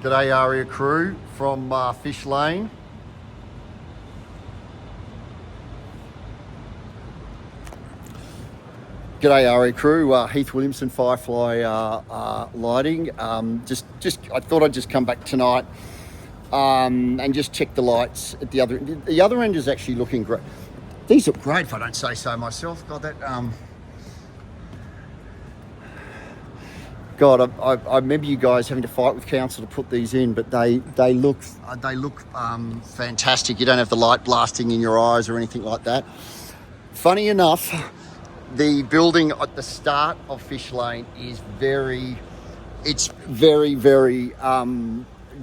G'day Aria crew from Fish Lane. G'day Aria crew, Heath Williamson, Firefly lighting. I thought I'd just come back tonight and just check the lights at the other end. The other end is actually looking great. These look great if I don't say so myself. God, that God, I remember you guys having to fight with council to put these in, but they look fantastic. You don't have the light blasting in your eyes or anything like that. Funny enough, the building at the start of Fish Lane is very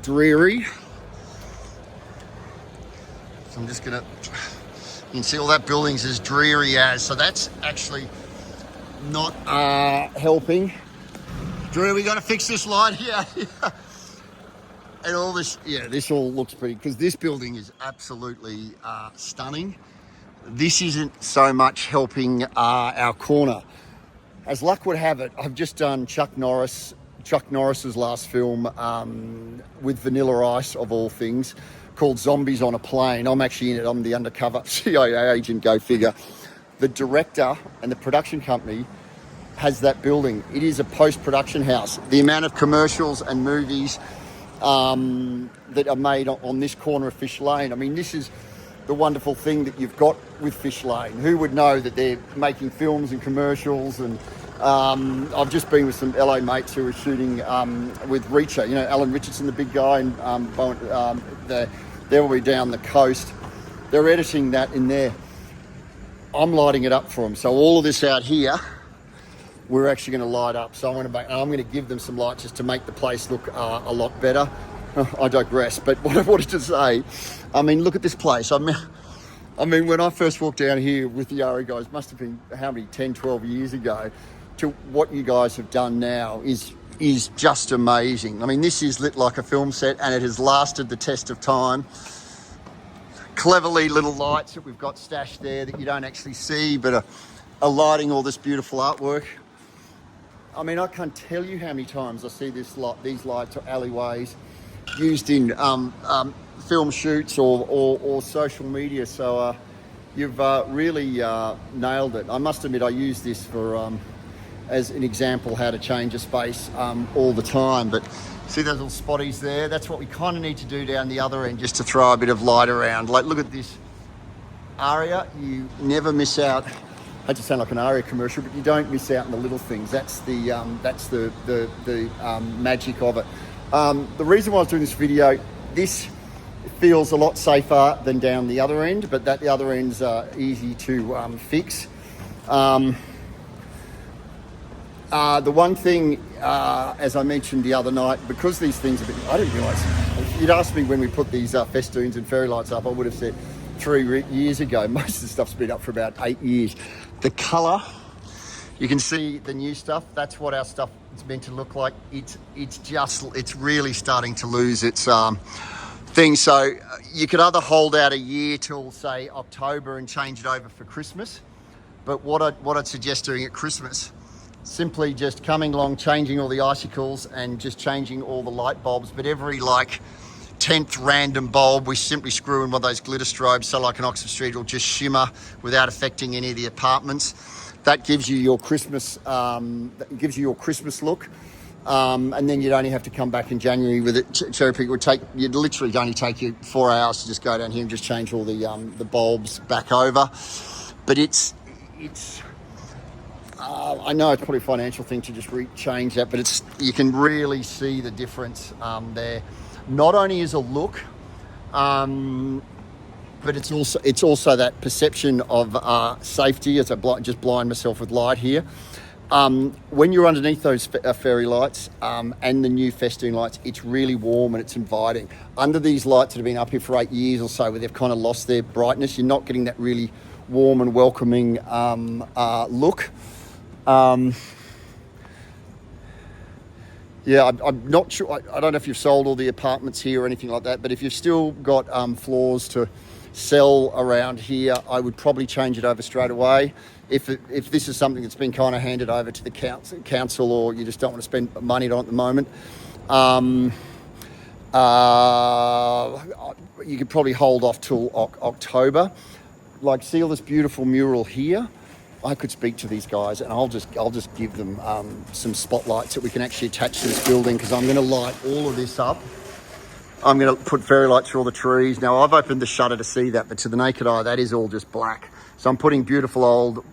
dreary. So I'm just gonna, you can see all that building's as dreary as, so that's actually not helping. Drew, we got to fix this light here. And all this, yeah, this all looks pretty, because this building is absolutely stunning. This isn't so much helping our corner. As luck would have it, I've just done Chuck Norris's last film with Vanilla Ice, of all things, called Zombies on a Plane. I'm actually in it. I'm the undercover CIA agent, go figure. The director and the production company has that building. It is a post-production house. The amount of commercials and movies that are made on this corner of Fish Lane. I mean, this is the wonderful thing that you've got with Fish Lane. Who would know that they're making films and commercials? And I've just been with some LA mates who are shooting with Reacher. You know, Alan Richardson, the big guy, and they're all the way down the coast. They're editing that in there. I'm lighting it up for them. So all of this out here, we're actually going to light up. So I'm going to give them some light just to make the place look a lot better. I digress. But what I wanted to say, I mean, look at this place. I mean, when I first walked down here with the Ari guys, must have been how many, 10, 12 years ago, to what you guys have done now is just amazing. I mean, this is lit like a film set, and it has lasted the test of time. Cleverly little lights that we've got stashed there that you don't actually see, but are lighting all this beautiful artwork. I mean, I can't tell you how many times I see these lights or alleyways used in film shoots or social media. So you've really nailed it. I must admit, I use this for as an example how to change a space all the time. But see those little spotties there? That's what we kind of need to do down the other end, just to throw a bit of light around. Like, look at this Aria. You never miss out. I hate to sound like an Aria commercial, but you don't miss out on the little things. That's the magic of it. The reason why I was doing this video, this feels a lot safer than down the other end, but the other end's easy to fix. The one thing, as I mentioned the other night, because these things have been, I didn't realise, you'd asked me when we put these festoons and fairy lights up, I would have said 3 years ago. Most of the stuff's been up for about 8 years. The colour, you can see the new stuff. That's what our stuff is meant to look like. It's really starting to lose its thing. So you could either hold out a year till, say, October and change it over for Christmas. But what I'd suggest doing at Christmas, simply just coming along, changing all the icicles and just changing all the light bulbs. But every 10th random bulb, we simply screw in one of those glitter strobes, so like an Oxford Street will just shimmer without affecting any of the apartments. That gives you your Christmas look, and then you'd only have to come back in January with it. Cherry pick you'd literally only take you 4 hours to just go down here and just change all the bulbs back over. But I know it's probably a financial thing to just change that, but you can really see the difference there. Not only is a look, but it's also that perception of safety. As I just blind myself with light here. When you're underneath those fairy lights and the new festoon lights, it's really warm and it's inviting. Under these lights that have been up here for 8 years or so, where they've kind of lost their brightness, you're not getting that really warm and welcoming look. Yeah, I'm not sure. I don't know if you've sold all the apartments here or anything like that, but if you've still got floors to sell around here, I would probably change it over straight away. If this is something that's been kind of handed over to the council or you just don't want to spend money on it at the moment. You could probably hold off till October. Like, see all this beautiful mural here? I could speak to these guys, and I'll just give them some spotlights that we can actually attach to this building, because I'm going to light all of this up. I'm going to put fairy lights through all the trees. Now, I've opened the shutter to see that, but to the naked eye, that is all just black. So I'm putting beautiful old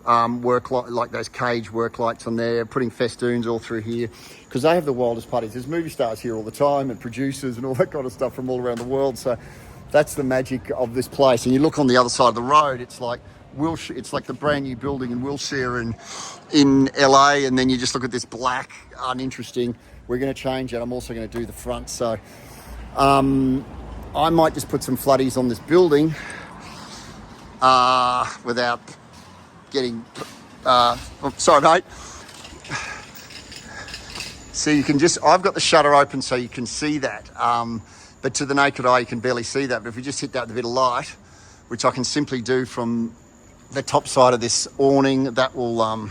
work light, like those cage work lights on there, putting festoons all through here, because they have the wildest parties. There's movie stars here all the time, and producers and all that kind of stuff from all around the world. So that's the magic of this place. And you look on the other side of the road, it's like Wilshire, it's like the brand new building in Wilshire in LA, and then you just look at this black, uninteresting. We're going to change it. I'm also going to do the front. So I might just put some floodies on this building without getting... sorry, mate. So you can just... I've got the shutter open so you can see that. But to the naked eye, you can barely see that. But if we just hit that with a bit of light, which I can simply do from the top side of this awning, that will...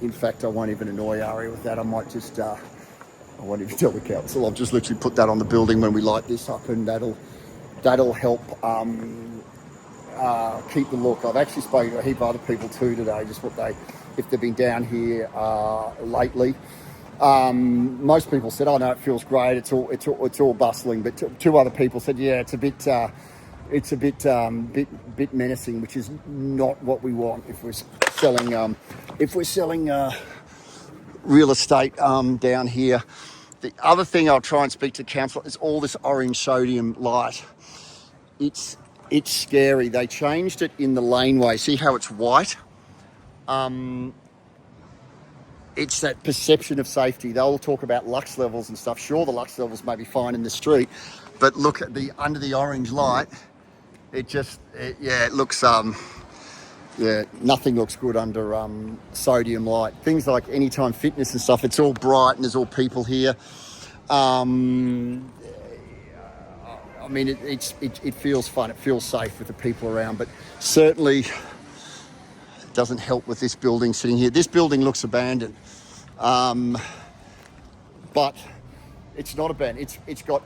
in fact, I won't even annoy Ari with that. I might just... I won't even tell the council. I'll just literally put that on the building when we light this up, and that'll help keep the look. I've actually spoken to a heap of other people too today, just if they've been down here lately. Most people said, "Oh no, it feels great. It's all bustling." But two other people said, "Yeah, it's a bit menacing," which is not what we want if we're selling real estate down here. The other thing I'll try and speak to council is all this orange sodium light. It's scary. They changed it in the laneway. See how it's white? It's that perception of safety. They'll talk about lux levels and stuff. Sure, the lux levels may be fine in the street, but look at under the orange light. It looks nothing looks good under sodium light. Things like Anytime Fitness and stuff, it's all bright and there's all people here. I mean, it feels fun. It feels safe with the people around, but certainly it doesn't help with this building sitting here. This building looks abandoned, but it's not abandoned. It's got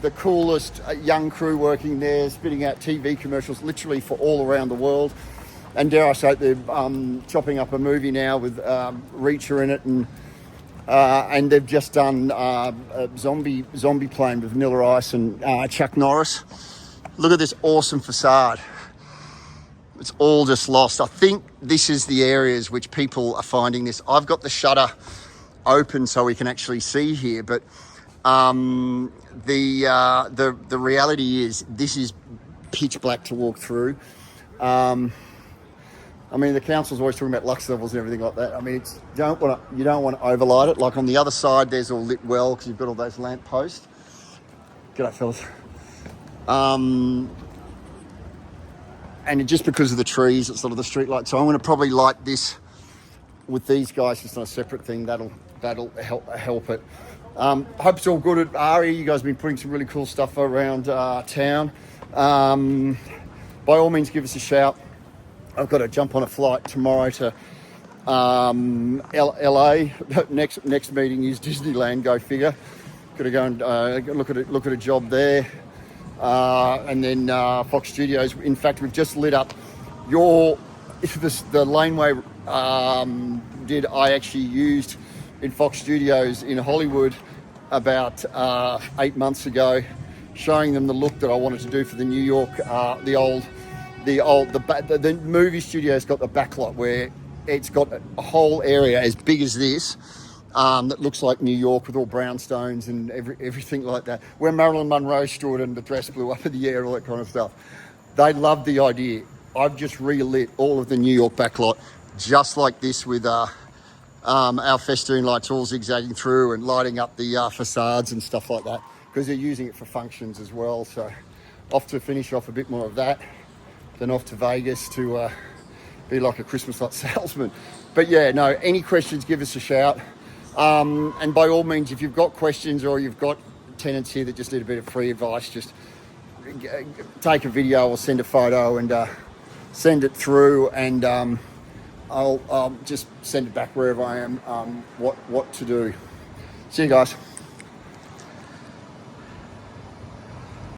the coolest young crew working there, spitting out TV commercials literally for all around the world. And dare I say, they're chopping up a movie now with Reacher in it, and they've just done a zombie plane with Vanilla Ice and Chuck Norris. Look at this awesome facade. It's all just lost. I think this is the areas which people are finding this. I've got the shutter open so we can actually see here, but the reality is this is pitch black to walk through. I mean, the council's always talking about lux levels and everything like that. I mean, you don't want to overlight it. Like on the other side, there's all lit well because you've got all those lamp posts. G'day, fellas. And just because of the trees, it's sort of the street light. So I'm going to probably light this with these guys. It's not a separate thing. That'll help it. Hope it's all good at Ari. You guys have been putting some really cool stuff around town. By all means, give us a shout. I've got to jump on a flight tomorrow to LA. Next meeting is Disneyland. Go figure. Got to go and look at a job there, and then Fox Studios. In fact, we've just lit up the laneway. I actually used in Fox Studios in Hollywood about 8 months ago, showing them the look that I wanted to do for the New York, the movie studio's got the backlot where it's got a whole area as big as this that looks like New York with all brownstones and everything like that, where Marilyn Monroe stood and the dress blew up in the air, all that kind of stuff. They loved the idea. I've just relit all of the New York backlot just like this with our festoon lights all zigzagging through and lighting up the facades and stuff like that, because they're using it for functions as well. So off to finish off a bit more of that, then off to Vegas to be like a Christmas light salesman. But yeah, no, any questions, give us a shout. And by all means, if you've got questions or you've got tenants here that just need a bit of free advice, just take a video or send a photo and send it through, and I'll just send it back wherever I am, what to do. See you guys.